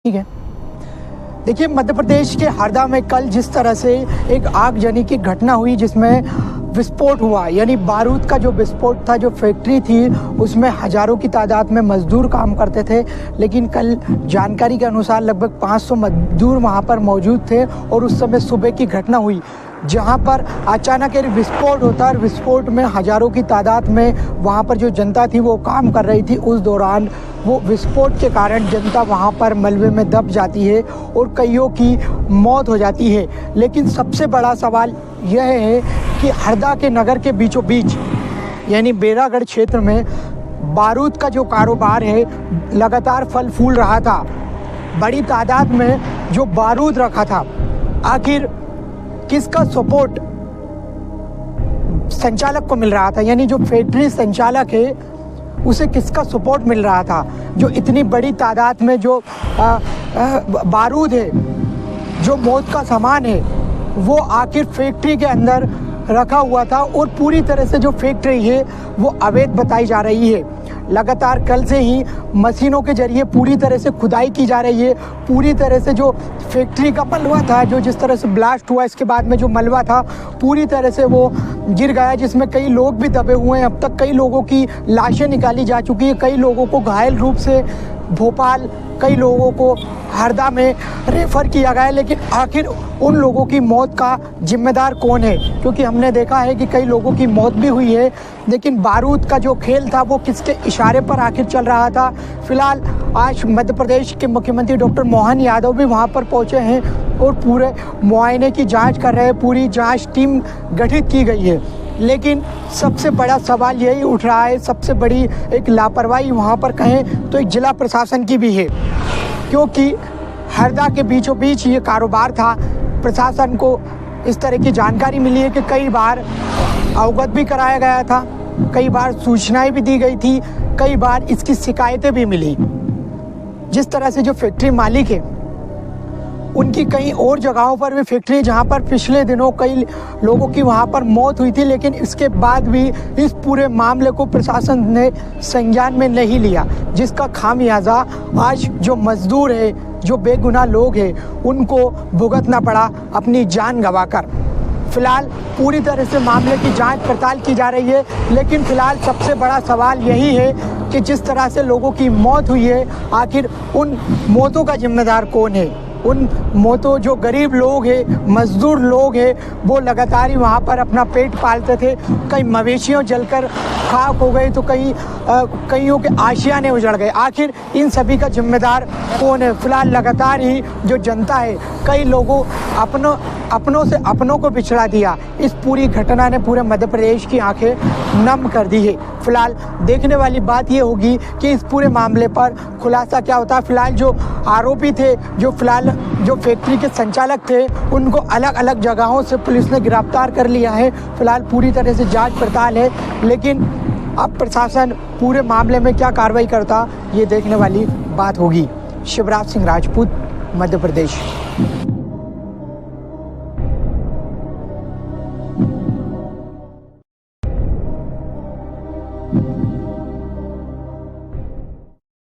ठीक है। देखिए, मध्य प्रदेश के हरदा में कल जिस तरह से एक आगजनी की घटना हुई जिसमें विस्फोट हुआ, यानी बारूद का जो विस्फोट था, जो फैक्ट्री थी उसमें हजारों की तादाद में मजदूर काम करते थे, लेकिन कल जानकारी के अनुसार लगभग 500 मजदूर वहां पर मौजूद थे और उस समय सुबह की घटना हुई जहां पर अचानक एक विस्फोट होता है और विस्फोट में हजारों की तादाद में वहां पर जो जनता थी वो काम कर रही थी। उस दौरान वो विस्फोट के कारण जनता वहां पर मलबे में दब जाती है और कईयों की मौत हो जाती है। लेकिन सबसे बड़ा सवाल यह है कि हरदा के नगर के बीचों बीच यानी बेरागढ़ क्षेत्र में बारूद का जो कारोबार है लगातार फल फूल रहा था। बड़ी तादाद में जो बारूद रखा था, आखिर किसका सपोर्ट संचालक को मिल रहा था, यानी जो फैक्ट्री संचालक है उसे किसका सपोर्ट मिल रहा था? जो इतनी बड़ी तादाद में जो बारूद है, जो मौत का सामान है, वो आखिर फैक्ट्री के अंदर रखा हुआ था और पूरी तरह से जो फैक्ट्री है वो अवैध बताई जा रही है। लगातार कल से ही मशीनों के जरिए पूरी तरह से खुदाई की जा रही है। पूरी तरह से जो फैक्ट्री का मलबा था, जो जिस तरह से ब्लास्ट हुआ इसके बाद में जो मलबा था पूरी तरह से वो गिर गया, जिसमें कई लोग भी दबे हुए हैं। अब तक कई लोगों की लाशें निकाली जा चुकी है, कई लोगों को घायल रूप से भोपाल, कई लोगों को हरदा में रेफर किया गया है। लेकिन आखिर उन लोगों की मौत का जिम्मेदार कौन है? क्योंकि हमने देखा है कि कई लोगों की मौत भी हुई है, लेकिन बारूद का जो खेल था वो किसके इशारे पर आखिर चल रहा था? फिलहाल आज मध्य प्रदेश के मुख्यमंत्री डॉक्टर मोहन यादव भी वहां पर पहुंचे हैं और पूरे मुआयने की जांच कर रहे हैं। पूरी जांच टीम गठित की गई है, लेकिन सबसे बड़ा सवाल यही उठ रहा है, सबसे बड़ी एक लापरवाही वहाँ पर कहें तो एक जिला प्रशासन की भी है, क्योंकि हरदा के बीचों बीच ये कारोबार था। प्रशासन को इस तरह की जानकारी मिली है कि कई बार अवगत भी कराया गया था, कई बार सूचनाएं भी दी गई थी, कई बार इसकी शिकायतें भी मिली। जिस तरह से जो फैक्ट्री मालिक है उनकी कई और जगहों पर भी फैक्ट्री जहां पर पिछले दिनों कई लोगों की वहां पर मौत हुई थी, लेकिन इसके बाद भी इस पूरे मामले को प्रशासन ने संज्ञान में नहीं लिया, जिसका खामियाजा आज जो मजदूर है, जो बेगुनाह लोग हैं, उनको भुगतना पड़ा अपनी जान गंवाकर। फिलहाल पूरी तरह से मामले की जांच पड़ताल की जा रही है, लेकिन फिलहाल सबसे बड़ा सवाल यही है कि जिस तरह से लोगों की मौत हुई है, आखिर उन मौतों का जिम्मेदार कौन है? उन मौतों जो गरीब लोग हैं, मजदूर लोग हैं, वो लगातार ही वहाँ पर अपना पेट पालते थे। कई मवेशियों जलकर खाक हो गए तो कईयों के आशियाने उजड़ गए। आखिर इन सभी का जिम्मेदार कौन है? फिलहाल लगातार ही जो जनता है, कई लोगों अपनों से अपनों को बिछड़ा दिया। इस पूरी घटना ने पूरे मध्य प्रदेश की आंखें नम कर दी है। फिलहाल देखने वाली बात ये होगी कि इस पूरे मामले पर खुलासा क्या होता है। फिलहाल जो आरोपी थे, जो फैक्ट्री के संचालक थे, उनको अलग अलग जगहों से पुलिस ने गिरफ्तार कर लिया है। फिलहाल पूरी तरह से जांच पड़ताल है, लेकिन अब प्रशासन पूरे मामले में क्या कार्रवाई करता ये देखने वाली बात होगी। शिवराज सिंह राजपूत, मध्य प्रदेश।